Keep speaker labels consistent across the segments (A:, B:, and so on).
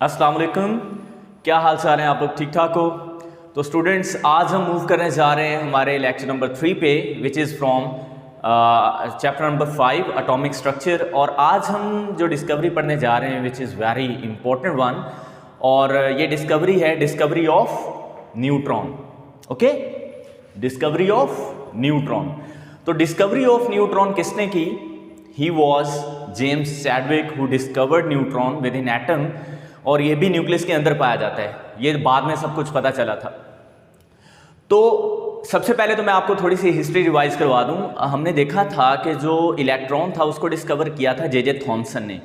A: अस्सलाम वालेकुम, क्या हाल चाल है? आप लोग ठीक ठाक हो? तो स्टूडेंट्स, आज हम मूव करने जा रहे हैं हमारे लेक्चर नंबर 3 पे, which is from chapter number 5 atomic structure. और आज हम जो डिस्कवरी पढ़ने जा रहे हैं which is very important one, और ये डिस्कवरी है discovery of neutron. Okay, discovery of neutron. तो डिस्कवरी ऑफ न्यूट्रॉन किसने की? He was James Chadwick who discovered neutron with in atom, और ये भी न्यूक्लियस के अंदर पाया जाता है। ये बाद में सब कुछ पता चला था। तो सबसे पहले तो मैं आपको थोड़ी सी हिस्ट्री रिवाइज करवा दूं। हमने देखा था कि जो इलेक्ट्रॉन था उसको डिस्कवर किया था जे थॉमसन ने।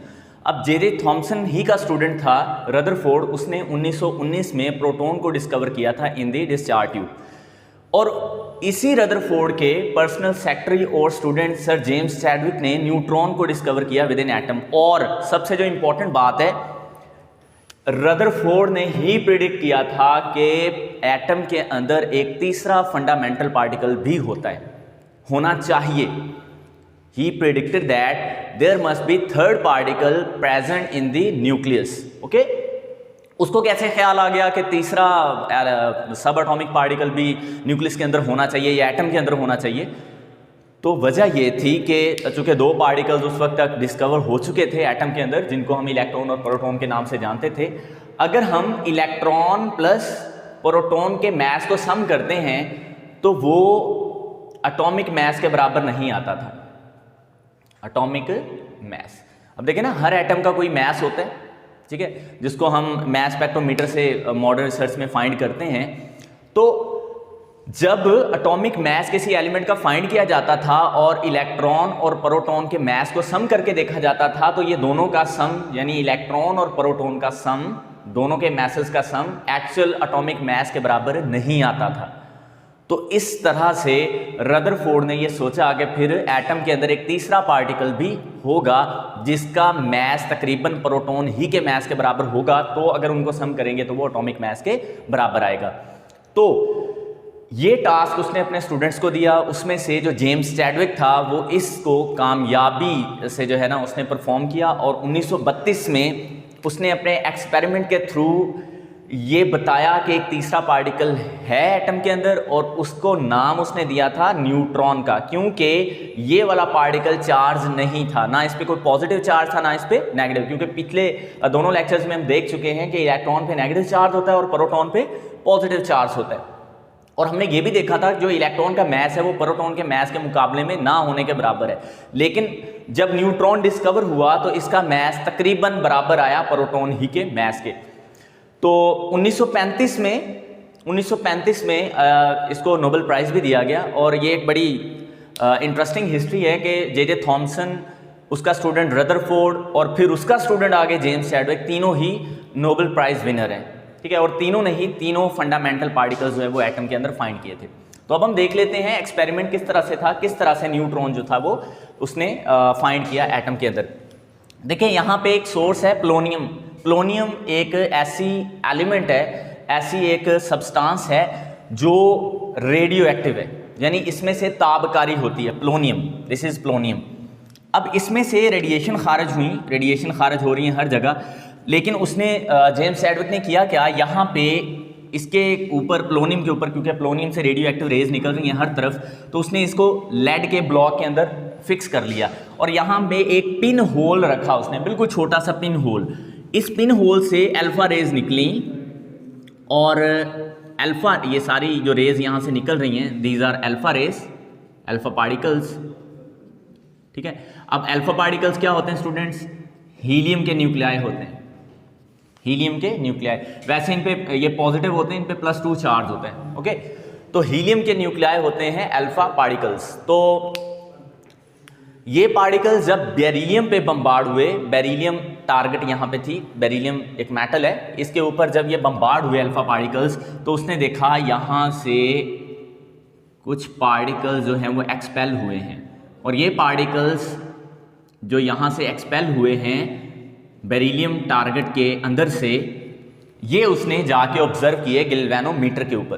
A: अब जे थॉमसन ही का स्टूडेंट था रदरफोर्ड, उसने 1919 में प्रोटॉन को डिस्कवर किया था इन दी डिस्चार्ज ट्यूब। और इसी रदरफोर्ड के पर्सनल सेक्रेटरी और स्टूडेंट सर जेम्स चैडविक ने न्यूट्रॉन को डिस्कवर किया विद इन एटम। और सबसे जो इंपॉर्टेंट बात है, रदरफोर्ड ने ही प्रिडिक्ट किया था कि एटम के अंदर एक तीसरा फंडामेंटल पार्टिकल भी होता है, होना चाहिए। He predicted that there must be third particle present in the nucleus. Okay, उसको कैसे ख्याल आ गया कि तीसरा सब एटॉमिक पार्टिकल भी न्यूक्लियस के अंदर होना चाहिए या एटम के अंदर होना चाहिए? तो वजह ये थी कि चूंकि दो पार्टिकल्स उस वक्त तक डिस्कवर हो चुके थे एटम के अंदर, जिनको हम इलेक्ट्रॉन और प्रोटॉन के नाम से जानते थे। अगर हम इलेक्ट्रॉन प्लस प्रोटॉन के मास को सम करते हैं तो वो एटॉमिक मास के बराबर नहीं आता था। एटॉमिक मास, अब देखें ना, हर एटम का कोई मास होता है, ठीक है, जिसको हम मास स्पेक्ट्रोमीटर से मॉडर्न रिसर्च में फाइंड करते हैं। तो जब एटॉमिक मास किसी एलिमेंट का फाइंड किया जाता था और इलेक्ट्रॉन और प्रोटॉन के मास को सम करके देखा जाता था, तो ये दोनों का सम, यानी इलेक्ट्रॉन और प्रोटॉन का सम, दोनों के मासेस का सम एक्चुअल एटॉमिक मास के बराबर नहीं आता था। तो इस तरह से रदरफोर्ड ने ये सोचा कि फिर एटम के अंदर एक तीसरा पार्टिकल भी होगा जिसका मास तकरीबन प्रोटॉन ही के मास के बराबर होगा, तो अगर उनको सम करेंगे तो वो एटॉमिक मास के बराबर आएगा। तो ये टास्क उसने अपने स्टूडेंट्स को दिया। उसमें से जो जेम्स चैडविक था वो इसको कामयाबी से जो है ना उसने परफॉर्म किया, और 1932 में उसने अपने एक्सपेरिमेंट के थ्रू ये बताया कि एक तीसरा पार्टिकल है एटम के अंदर, और उसको नाम उसने दिया था न्यूट्रॉन का, क्योंकि ये वाला पार्टिकल चार्ज नहीं था, ना इस पे कोई पॉजिटिव चार्ज था ना इस पे नेगेटिव। क्योंकि पिछले दोनों लेक्चर्स में हम देख चुके हैं कि इलेक्ट्रॉन पे नेगेटिव चार्ज होता है और प्रोटॉन पे पॉजिटिव चार्ज होता है। और हमने ये भी देखा था जो इलेक्ट्रॉन का मास है वो प्रोटॉन के मास के मुकाबले में ना होने के बराबर है। लेकिन जब न्यूट्रॉन डिस्कवर हुआ तो इसका मास तकरीबन बराबर आया प्रोटॉन ही के मास के। तो 1935 में इसको नोबेल प्राइज़ भी दिया गया। और ये एक बड़ी इंटरेस्टिंग हिस्ट्री है कि जे थॉमसन, उसका स्टूडेंट रदरफोर्ड और फिर उसका स्टूडेंट आगे जेम्स चैडविक, तीनों ही नोबेल प्राइज़ विनर हैं, ठीक है। और तीनों ने ही तीनों फंडामेंटल पार्टिकल्स जो है वो एटम के अंदर फाइंड किए थे। तो अब हम देख लेते हैं एक्सपेरिमेंट किस तरह से था, किस तरह से न्यूट्रॉन जो था वो उसने फाइंड किया एटम के अंदर। देखिए यहाँ पे एक सोर्स है प्लोनियम। प्लोनियम एक ऐसी एलिमेंट है, ऐसी एक सब्सटेंस है जो रेडियो एक्टिव है, यानी इसमें से ताबकारी होती है। प्लोनियम, दिस इज प्लोनियम। अब इसमें से रेडिएशन खारिज हुई, रेडिएशन खारिज हो रही है हर जगह। लेकिन उसने जेम्स चैडविक ने किया क्या, यहाँ पे इसके ऊपर प्लोनियम के ऊपर, क्योंकि प्लोनियम से रेडियो एक्टिव रेज निकल रही हैं हर तरफ, तो उसने इसको लेड के ब्लॉक के अंदर फिक्स कर लिया। और यहाँ पे एक पिन होल रखा उसने, बिल्कुल छोटा सा पिन होल। इस पिन होल से अल्फा रेज निकली, और अल्फा, ये सारी जो रेज यहाँ से निकल रही हैं, these are alpha rays, alpha particles, ठीक है। अब अल्फा पार्टिकल्स क्या होते हैं स्टूडेंट्स? हीलियम के न्यूक्लियाई होते हैं, हीलियम के न्यूक्लियाई। वैसे इन पे ये पॉजिटिव होते हैं, इन पे +2 चार्ज होते हैं, ओके। तो हीलियम के न्यूक्लियाई होते हैं अल्फा पार्टिकल्स। तो ये पार्टिकल्स जब बेरिलियम पे बम्बार्ड हुए, बेरिलियम टारगेट यहाँ पे थी, बेरिलियम एक मेटल है, इसके ऊपर जब ये बम्बार्ड हुए अल्फा पार्टिकल्स, तो उसने देखा यहाँ से कुछ पार्टिकल्स जो हैं वो एक्सपेल हुए हैं। और ये पार्टिकल्स जो यहाँ से एक्सपेल हुए हैं बेरिलियम टारगेट के अंदर से, ये उसने जाके ऑब्जर्व किए गैल्वेनोमीटर के ऊपर,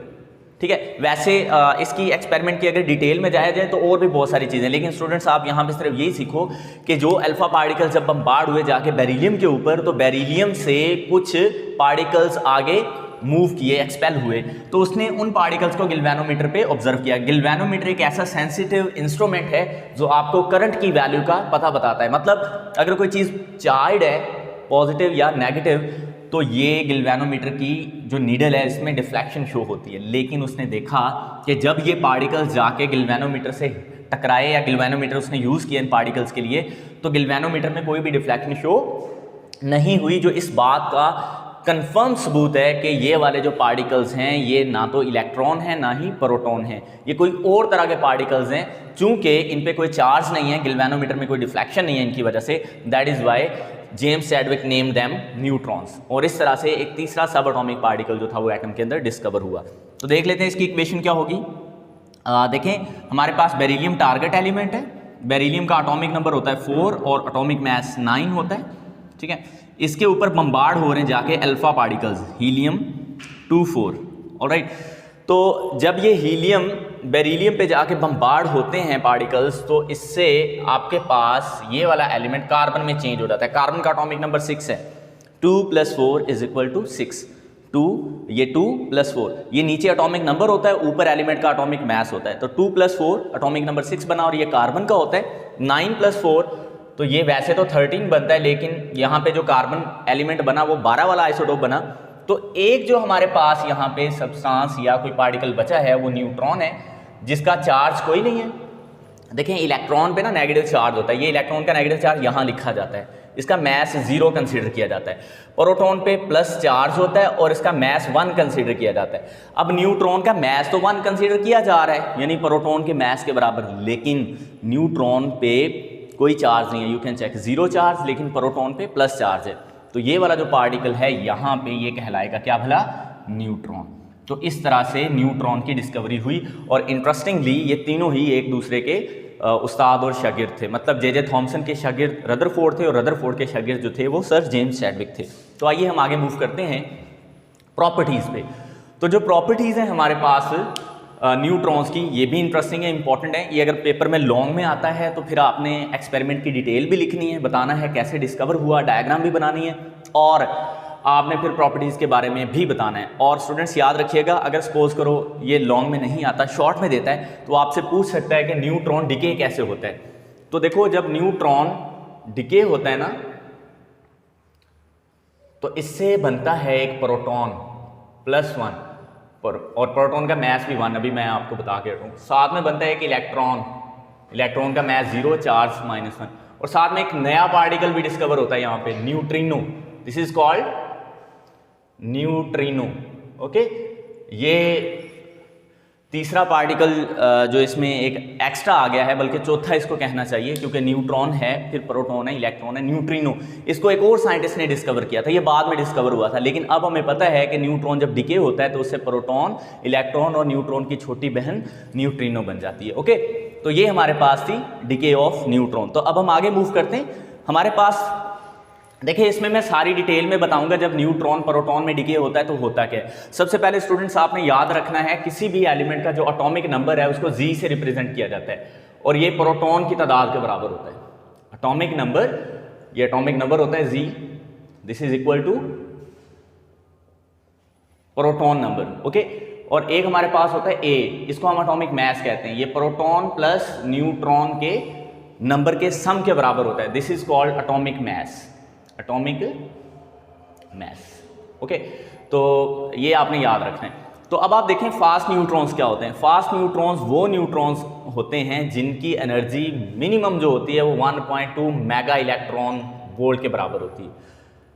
A: ठीक है। वैसे इसकी एक्सपेरिमेंट की अगर डिटेल में जाया जाए तो और भी बहुत सारी चीज़ें, लेकिन स्टूडेंट्स आप यहाँ पे सिर्फ यही सीखो कि जो अल्फा पार्टिकल्स जब बम्बार्ड हुए जाके बेरिलियम के ऊपर, तो बेरिलियम से कुछ पार्टिकल्स आगे मूव किए, एक्सपेल हुए, तो उसने उन पार्टिकल्स को गिल्वेनोमीटर पे ऑब्जर्व किया। गिल्वेनोमीटर एक ऐसा सेंसिटिव इंस्ट्रूमेंट है जो आपको करंट की वैल्यू का पता बताता है। मतलब अगर कोई चीज़ चार्ज है, पॉजिटिव या नेगेटिव, तो ये गिल्वेनोमीटर की जो नीडल है इसमें डिफ्लेक्शन शो होती है। लेकिन उसने देखा कि जब ये पार्टिकल्स जाके गिल्वेनोमीटर से टकराए या गिल्वेनोमीटर उसने यूज़ किया इन पार्टिकल्स के लिए, तो गिल्वेनोमीटर में कोई भी डिफ्लेक्शन शो नहीं हुई, जो इस बात का कंफर्म सबूत है कि ये वाले जो पार्टिकल्स हैं ये ना तो इलेक्ट्रॉन है ना ही प्रोटॉन है, ये कोई और तरह के पार्टिकल्स हैं। चूंकि इन पे कोई चार्ज नहीं है, गिल्वेनोमीटर में कोई डिफ्लेक्शन नहीं है इनकी वजह से, that is why James Chadwick name them neutrons. और इस तरह से एक तीसरा सब एटॉमिक पार्टिकल जो था वो एटम के अंदर डिस्कवर हुआ। तो देख लेते हैं इसकी इक्वेशन क्या होगी। देखें, हमारे पास बेरिलियम टारगेट एलिमेंट है, बेरिलियम का एटॉमिक नंबर होता है 4 और एटॉमिक मास 9 होता है, ठीक है। इसके ऊपर बम्बार्ड हो रहे हैं जाके अल्फा पार्टिकल्स, हीलियम 2-4, ऑलराइट। तो जब ये हीलियम बेरिलियम पे जाके बम्बार्ड होते हैं पार्टिकल्स, तो इससे आपके पास ये वाला एलिमेंट कार्बन में चेंज हो जाता है। कार्बन का एटॉमिक नंबर 6 है, 2 + 4 = 6, 2 ये 2 + 4, ये नीचे एटॉमिक नंबर होता है, ऊपर एलिमेंट का एटॉमिक मास होता है। तो 2 + 4 एटॉमिक नंबर 6 बना, और ये कार्बन का होता है। 9 + 4 तो ये वैसे तो 13 बनता है, लेकिन यहाँ पे जो कार्बन एलिमेंट बना वो 12 वाला आइसोटोप बना। तो एक जो हमारे पास यहाँ पे सब्सटेंस या कोई पार्टिकल बचा है वो न्यूट्रॉन है, जिसका चार्ज कोई नहीं है। देखें, इलेक्ट्रॉन पे ना नेगेटिव चार्ज होता है, ये इलेक्ट्रॉन का नेगेटिव चार्ज यहाँ लिखा जाता है, इसका मास 0 कंसीडर किया जाता है। प्रोटॉन पे प्लस चार्ज होता है और इसका मास 1 कंसीडर किया जाता है। अब न्यूट्रॉन का मास तो 1 कंसीडर किया जा रहा है, यानी प्रोटॉन के मास के बराबर, लेकिन न्यूट्रॉन पे कोई चार्ज नहीं है, यू कैन चेक, 0 चार्ज, लेकिन प्रोटॉन पे प्लस चार्ज है। तो ये वाला जो पार्टिकल है यहाँ पे ये कहलाएगा क्या भला, न्यूट्रॉन। तो इस तरह से न्यूट्रॉन की डिस्कवरी हुई। और इंटरेस्टिंगली ये तीनों ही एक दूसरे के उस्ताद और शागिर्द थे। मतलब जे थॉमसन के शागिर्द रदरफोर्ड थे और रदरफोर्ड के शागिर्द जो थे वो सर जेम्स चैडविक थे। तो आइए हम आगे मूव करते हैं प्रॉपर्टीज़ पे। तो जो प्रॉपर्टीज़ हैं हमारे पास न्यूट्रॉन्स की, ये भी इंटरेस्टिंग है, इंपॉर्टेंट है। ये अगर पेपर में लॉन्ग में आता है तो फिर आपने एक्सपेरिमेंट की डिटेल भी लिखनी है, बताना है कैसे डिस्कवर हुआ, डायग्राम भी बनानी है, और आपने फिर प्रॉपर्टीज़ के बारे में भी बताना है। और स्टूडेंट्स याद रखिएगा, अगर सपोज करो ये लॉन्ग में नहीं आता, शॉर्ट में देता है, तो आपसे पूछ सकता है कि न्यूट्रॉन डिके कैसे होता है। तो देखो, जब न्यूट्रॉन डिके होता है ना, तो इससे बनता है एक प्रोटॉन +1, और प्रोटॉन का मास भी 1, अभी मैं आपको बता के हटूँ। साथ में बनता है एक इलेक्ट्रॉन, इलेक्ट्रॉन का मास 0, चार्ज -1, और साथ में एक नया पार्टिकल भी डिस्कवर होता है यहाँ पे, neutrino. This is called neutrino, okay. ये तीसरा पार्टिकल जो इसमें एक एक्स्ट्रा आ गया है, बल्कि चौथा इसको कहना चाहिए, क्योंकि न्यूट्रॉन है, फिर प्रोटॉन है, इलेक्ट्रॉन है, न्यूट्रिनो। इसको एक और साइंटिस्ट ने डिस्कवर किया था, ये बाद में डिस्कवर हुआ था, लेकिन अब हमें पता है कि न्यूट्रॉन जब डिके होता है तो उससे प्रोटॉन, इलेक्ट्रॉन और न्यूट्रॉन की छोटी बहन न्यूट्रिनो बन जाती है, ओके। तो ये हमारे पास थी डिके ऑफ न्यूट्रॉन। तो अब हम आगे मूव करते हैं। हमारे पास देखिए, इसमें मैं सारी डिटेल में बताऊंगा जब न्यूट्रॉन प्रोटॉन में डिके होता है तो होता क्या है। सबसे पहले स्टूडेंट्स आपने याद रखना है, किसी भी एलिमेंट का जो एटॉमिक नंबर है उसको जी से रिप्रेजेंट किया जाता है, और ये प्रोटॉन की तादाद के बराबर होता है। एटॉमिक नंबर, ये एटॉमिक नंबर होता है जी, this is equal to proton number, okay. और एक हमारे पास होता है ए, इसको हम एटॉमिक मास कहते हैं। ये प्रोटॉन प्लस न्यूट्रॉन के नंबर के सम के बराबर होता है, this is called atomic mass, atomic mass, okay. तो ये आपने याद रखना है। तो अब आप देखें फास्ट न्यूट्रॉन्स क्या होते हैं। फास्ट न्यूट्रॉन्स वो न्यूट्रॉन्स होते हैं जिनकी एनर्जी मिनिमम जो होती है वो 1.2 मेगा इलेक्ट्रॉन वोल्ट के बराबर होती है।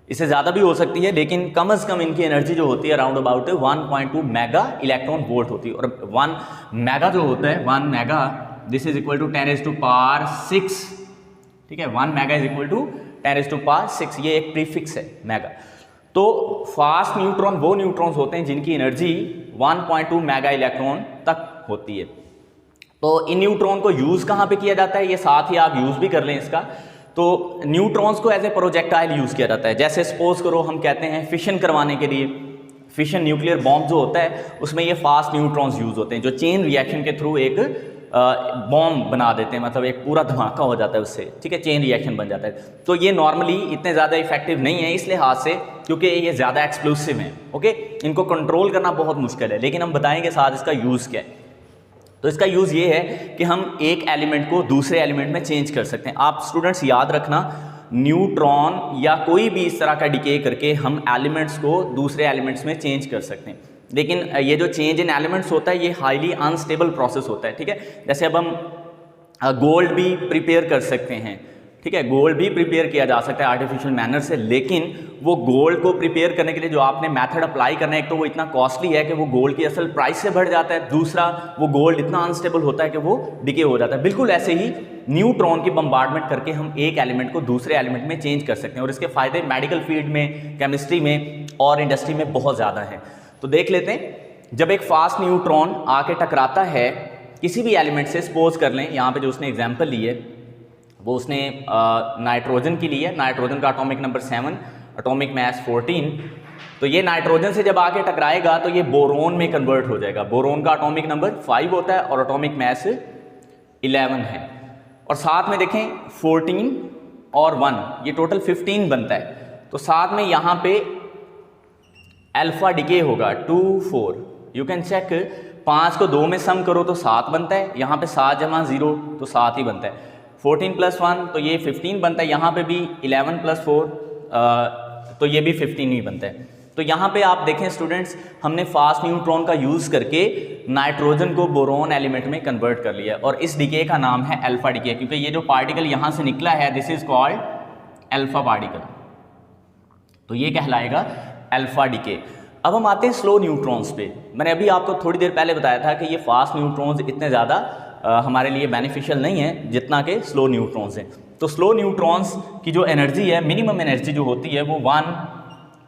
A: इससे ज़्यादा भी हो सकती है, लेकिन कम से कम इनकी एनर्जी जो होती है around about 1.2 mega electron volt होती है। और 1 मेगा जो होता है, 1 mega, this is equal to 10⁻⁶, ठीक है। 1 मेगा इज इक्वल टू 10⁻⁶, ये एक प्रीफिक्स है मेगा। तो फास्ट न्यूट्रॉन वो न्यूट्रॉन्स होते हैं जिनकी एनर्जी 1.2 मेगा इलेक्ट्रॉन तक होती है। तो इन न्यूट्रॉन को यूज़ कहाँ पे किया जाता है, ये साथ ही आप यूज़ भी कर लें इसका। तो न्यूट्रॉन्स को एज ए प्रोजेक्टाइल यूज़ किया जाता है। जैसे सपोज करो हम कहते हैं फिशन करवाने के लिए, फिशन न्यूक्लियर बॉम्ब जो होता है उसमें ये फास्ट न्यूट्रॉन्स यूज़ होते हैं जो चेन रिएक्शन के थ्रू एक बॉम्ब बना देते हैं, मतलब एक पूरा धमाका हो जाता है उससे, ठीक है, चेन रिएक्शन बन जाता है। तो ये नॉर्मली इतने ज़्यादा इफेक्टिव नहीं है इस लिहाज से क्योंकि ये ज़्यादा एक्सप्लोसिव हैं, ओके, इनको कंट्रोल करना बहुत मुश्किल है। लेकिन हम बताएंगे साथ इसका यूज़ क्या है। तो इसका यूज़ ये है कि हम एक एलिमेंट को दूसरे एलिमेंट में चेंज कर सकते हैं। आप स्टूडेंट्स याद रखना, न्यूट्रॉन या कोई भी इस तरह का डिके करके हम एलिमेंट्स को दूसरे एलिमेंट्स में चेंज कर सकते हैं। लेकिन ये जो चेंज इन एलिमेंट्स होता है ये हाईली अनस्टेबल प्रोसेस होता है, ठीक है। जैसे अब हम गोल्ड भी प्रिपेयर कर सकते हैं, ठीक है, गोल्ड भी प्रिपेयर किया जा सकता है आर्टिफिशियल मैनर से, लेकिन वो गोल्ड को प्रिपेयर करने के लिए जो आपने मेथड अप्लाई करना है, एक तो वो इतना कॉस्टली है कि वो गोल्ड की असल प्राइस से बढ़ जाता है, दूसरा वो गोल्ड इतना अनस्टेबल होता है कि वो डिके हो जाता है। बिल्कुल ऐसे ही न्यूट्रॉन की बम्बार्डमेंट करके हम एक एलिमेंट को दूसरे एलिमेंट में चेंज कर सकते हैं और इसके फ़ायदे मेडिकल फील्ड में, केमिस्ट्री में और इंडस्ट्री में बहुत ज़्यादा हैं। तो देख लेते हैं, जब एक फास्ट न्यूट्रॉन आके टकराता है किसी भी एलिमेंट से, सपोज कर लें यहाँ पे जो उसने एग्जांपल ली है वो उसने नाइट्रोजन की ली है, नाइट्रोजन का एटॉमिक नंबर 7, एटॉमिक मास 14। तो ये नाइट्रोजन से जब आके टकराएगा तो ये बोरोन में कन्वर्ट हो जाएगा। बोरोन का एटॉमिक नंबर 5 होता है और एटॉमिक मास 11 है, और साथ में देखें 14 और 1 ये टोटल 15 बनता है। तो साथ में यहाँ पे अल्फा डिके होगा 2 4, यू कैन चेक, 5 को 2 में सम करो तो 7 बनता है, यहाँ पे 7 जमा 0 तो 7 ही बनता है, 14 + 1 तो ये 15 बनता है, यहाँ पे भी 11 + 4 तो ये भी 15 ही बनता है। तो यहाँ पे आप देखें स्टूडेंट्स, हमने फास्ट न्यूट्रॉन का यूज़ करके नाइट्रोजन को बोरोन एलिमेंट में कन्वर्ट कर लिया और इस डिके का नाम है अल्फा डिके, क्योंकि ये जो पार्टिकल यहाँ से निकला है this is called alpha particle, तो ये कहलाएगा अल्फा डिके। अब हम आते हैं स्लो न्यूट्रॉन्स पे। मैंने अभी आपको थोड़ी देर पहले बताया था कि ये फास्ट न्यूट्रॉन्स इतने ज़्यादा हमारे लिए बेनिफिशियल नहीं है जितना कि स्लो न्यूट्रॉन्स हैं। तो स्लो न्यूट्रॉन्स की जो एनर्जी है, मिनिमम एनर्जी जो होती है वो 1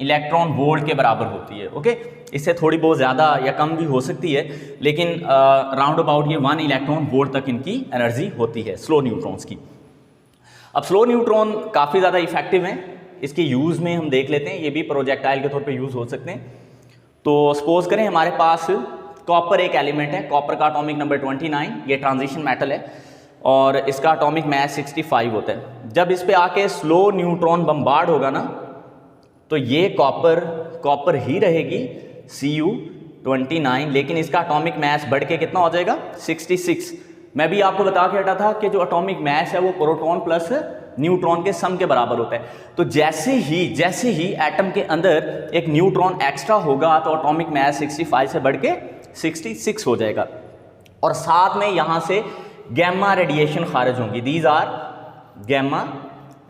A: इलेक्ट्रॉन वोल्ट के बराबर होती है, ओके। इससे थोड़ी बहुत ज़्यादा या कम भी हो सकती है, लेकिन राउंड अबाउट ये 1 इलेक्ट्रॉन वोल्ट तक इनकी एनर्जी होती है स्लो न्यूट्रॉन्स की। अब स्लो न्यूट्रॉन काफ़ी ज़्यादा इफेक्टिव हैं, इसके यूज़ में हम देख लेते हैं, ये भी प्रोजेक्टाइल के तौर पे यूज़ हो सकते हैं। तो सपोज करें हमारे पास कॉपर एक एलिमेंट है, कॉपर का एटॉमिक नंबर 29, ये ट्रांजिशन मेटल है और इसका एटॉमिक मास 65 होता है। जब इस पे आके स्लो न्यूट्रॉन बम्बार्ड होगा ना तो ये कॉपर ही रहेगी Cu29, लेकिन इसका एटॉमिक मास बढ़ के कितना हो जाएगा 66। मैं भी आपको बता के हटा था कि जो एटॉमिक मास है वो प्रोटॉन प्लस न्यूट्रॉन के सम के बराबर होता है। तो जैसे ही एटम के अंदर एक न्यूट्रॉन एक्स्ट्रा होगा तो एटॉमिक मास 65 से बढ़ के 66 हो जाएगा और साथ में यहाँ से गैमा रेडिएशन खारिज होंगी, दीज आर गैमा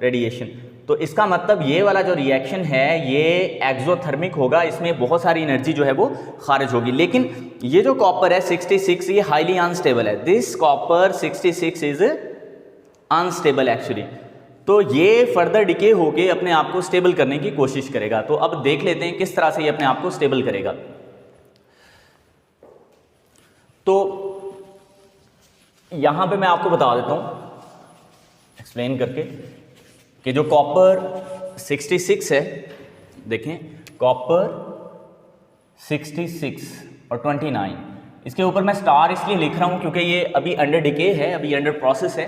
A: रेडिएशन। तो इसका मतलब ये वाला जो रिएक्शन है ये एक्सोथर्मिक होगा, इसमें बहुत सारी एनर्जी जो है वो खारिज होगी। लेकिन ये जो कॉपर है 66 ये हाईली अनस्टेबल है, this copper 66 is unstable actually. तो ये फर्दर डिके होके अपने आप को स्टेबल करने की कोशिश करेगा। तो अब देख लेते हैं किस तरह से ये अपने आप को स्टेबल करेगा। तो यहां पे मैं आपको बता देता हूं एक्सप्लेन करके कि जो कॉपर 66 है, देखें कॉपर 66 और 29, इसके ऊपर मैं स्टार इसलिए लिख रहा हूं क्योंकि ये अभी अंडर डिके है, अभी अंडर प्रोसेस है।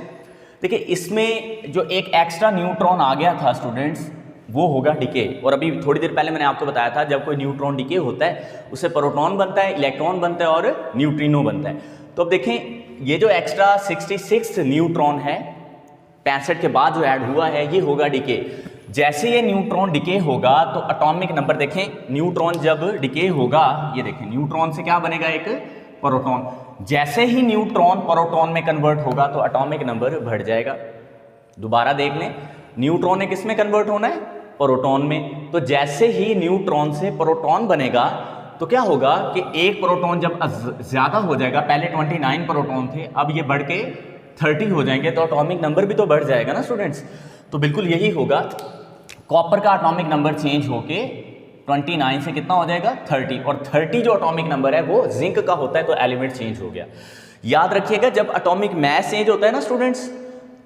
A: देखिए इसमें जो एक एक्स्ट्रा न्यूट्रॉन आ गया था स्टूडेंट्स वो होगा डिके, और अभी थोड़ी देर पहले मैंने आपको बताया था जब कोई न्यूट्रॉन डिके होता है उससे प्रोटॉन बनता है, इलेक्ट्रॉन बनता है और न्यूट्रिनो बनता है। तो अब देखें ये जो एक्स्ट्रा 66 न्यूट्रॉन है 65 के बाद जो ऐड हुआ है ये होगा डिके। जैसे ये न्यूट्रॉन डिके होगा तो एटॉमिक नंबर देखें, न्यूट्रॉन जब डिके होगा ये देखें न्यूट्रॉन से क्या बनेगा एक प्रोटॉन, जैसे ही न्यूट्रॉन प्रोटॉन में कन्वर्ट होगा तो एटॉमिक नंबर बढ़ जाएगा। दोबारा देख लें, न्यूट्रॉन ने किस में कन्वर्ट होना है प्रोटॉन में, तो जैसे ही न्यूट्रॉन से प्रोटॉन बनेगा तो क्या होगा कि एक प्रोटॉन जब ज्यादा हो जाएगा, पहले 29 प्रोटॉन थे अब ये बढ़ के 30 हो जाएंगे तो एटॉमिक नंबर भी तो बढ़ जाएगा ना स्टूडेंट्स। तो बिल्कुल यही होगा, कॉपर का एटॉमिक नंबर चेंज होके 29 से कितना हो जाएगा 30, और 30 जो एटॉमिक नंबर है वो जिंक का होता है तो एलिमेंट चेंज हो गया। याद रखिएगा जब एटॉमिक मास चेंज होता है ना स्टूडेंट्स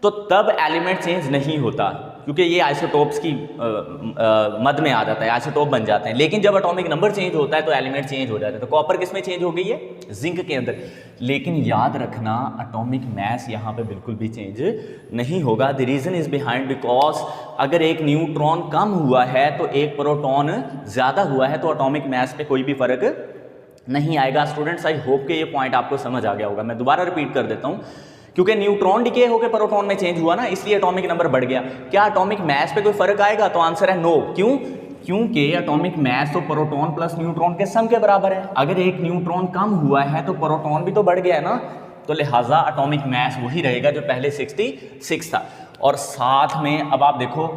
A: तो तब एलिमेंट चेंज नहीं होता, क्योंकि ये आइसोटोप्स की मद में आ जाता है, आइसोटोप बन जाते हैं। लेकिन जब एटॉमिक नंबर चेंज होता है तो एलिमेंट चेंज हो जाते हैं। तो कॉपर किस में चेंज हो गई है? जिंक के अंदर। लेकिन याद रखना एटॉमिक मास यहाँ पे बिल्कुल भी चेंज नहीं होगा। The reason is behind because अगर एक न्यूट्रॉन कम हुआ है तो एक प्रोटॉन ज़्यादा हुआ है, तो एटॉमिक मास पे कोई भी फर्क नहीं आएगा। स्टूडेंट्स, आई होप कि ये पॉइंट आपको समझ आ गया होगा। मैं दोबारा रिपीट कर देता हूँ, क्योंकि न्यूट्रॉन डिके होकर प्रोटॉन में चेंज हुआ ना, इसलिए एटॉमिक नंबर बढ़ गया। क्या एटॉमिक मास पे कोई फर्क आएगा? तो आंसर है नो। क्यों? क्योंकि एटॉमिक मास तो प्रोटॉन प्लस न्यूट्रॉन के सम के बराबर है। अगर एक न्यूट्रॉन कम हुआ है तो प्रोटॉन भी तो बढ़ गया है ना, तो लिहाजा एटॉमिक मास वही रहेगा जो पहले 66 था। और साथ में अब आप देखो,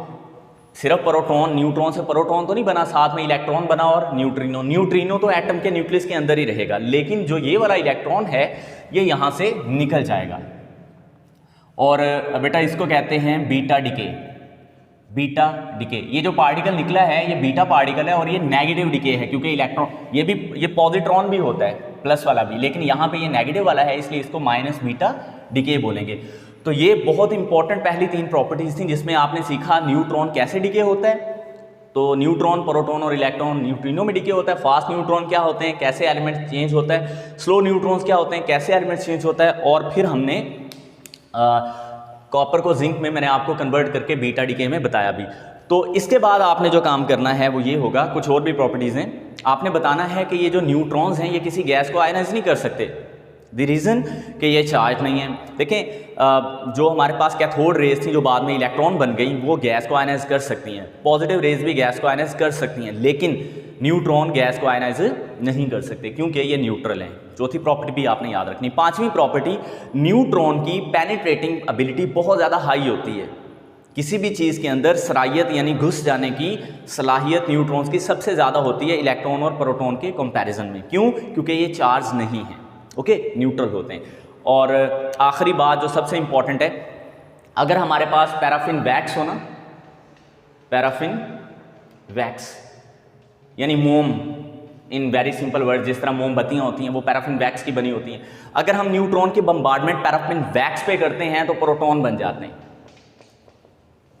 A: सिर्फ प्रोटॉन, न्यूट्रॉन से प्रोटॉन तो नहीं बना, साथ में इलेक्ट्रॉन बना और न्यूट्रिनो। न्यूट्रिनो तो एटम के न्यूक्लियस के अंदर ही रहेगा, लेकिन जो ये वाला इलेक्ट्रॉन है ये यहाँ से निकल जाएगा। और बेटा इसको कहते हैं बीटा डिके। बीटा डिके, ये जो पार्टिकल निकला है ये बीटा पार्टिकल है और ये नेगेटिव डिके है, क्योंकि इलेक्ट्रॉन ये पॉजिट्रॉन भी होता है, प्लस वाला भी, लेकिन यहाँ पे ये नेगेटिव वाला है, इसलिए इसको माइनस बीटा डिके बोलेंगे। तो ये बहुत इंपॉर्टेंट पहली 3 प्रॉपर्टीज थी जिसमें आपने सीखा न्यूट्रॉन कैसे डिके होता है। तो न्यूट्रॉन, प्रोटॉन और इलेक्ट्रॉन न्यूट्रिनो में डिके होता है। फास्ट न्यूट्रॉन क्या होते हैं, कैसे एलिमेंट चेंज होता है। स्लो न्यूट्रॉन्स क्या होते हैं, कैसे एलिमेंट चेंज होता है। और फिर हमने कॉपर को जिंक में मैंने आपको कन्वर्ट करके बीटा डिके में बताया भी। तो इसके बाद आपने जो काम करना है वो ये होगा, कुछ और भी प्रॉपर्टीज़ हैं। आपने बताना है कि ये जो न्यूट्रॉन्स हैं ये किसी गैस को आयनाइज नहीं कर सकते। द रीज़न कि ये चार्ज नहीं है। देखें, जो हमारे पास कैथोड रेज थी जो बाद में इलेक्ट्रॉन बन गई, वो गैस को आयनाइज कर सकती हैं। पॉजिटिव रेज भी गैस को आयनाइज कर सकती हैं, लेकिन न्यूट्रॉन गैस को आयनाइज नहीं कर सकते क्योंकि ये न्यूट्रल हैं। चौथी प्रॉपर्टी भी आपने याद रखनी। 5वीं प्रॉपर्टी, न्यूट्रॉन की पेनिट्रेटिंग एबिलिटी बहुत ज़्यादा हाई होती है। किसी भी चीज़ के अंदर सरायत यानी घुस जाने की सलाहियत न्यूट्रॉन्स की सबसे ज़्यादा होती है इलेक्ट्रॉन और प्रोटॉन के कंपैरिजन में। क्यों? क्योंकि ये चार्ज नहीं है, ओके, न्यूट्रल होते हैं। और आखिरी बात जो सबसे इंपॉर्टेंट है, अगर हमारे पास पैराफिन वैक्स हो ना, पैराफिन वैक्स यानी मोम, इन वेरी सिंपल वर्ड, जिस तरह मोमबत्तियाँ होती हैं वो पैराफिन वैक्स की बनी होती हैं। अगर हम न्यूट्रॉन की बम्बार्डमेंट पैराफिन वैक्स पे करते हैं तो प्रोटॉन बन जाते हैं।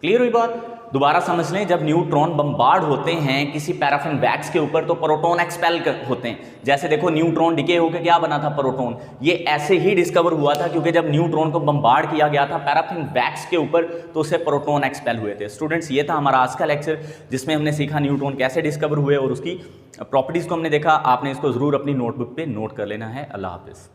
A: क्लियर हुई बात? दोबारा समझ लें, जब न्यूट्रॉन बम्बार्ड होते हैं किसी पैराफिन वैक्स के ऊपर तो प्रोटॉन एक्सपेल होते हैं। जैसे देखो, न्यूट्रॉन डिके होकर क्या बना था? प्रोटॉन। ये ऐसे ही डिस्कवर हुआ था क्योंकि जब न्यूट्रॉन को बम्बार्ड किया गया था पैराफिन वैक्स के ऊपर तो उससे प्रोटॉन एक्सपेल हुए थे। स्टूडेंट्स, ये था हमारा आज का लेक्चर जिसमें हमने सीखा न्यूट्रॉन कैसे डिस्कवर हुए और उसकी प्रॉपर्टीज़ को हमने देखा। आपने इसको ज़रूर अपनी नोटबुक पर नोट कर लेना है। अल्लाह हाफिज़।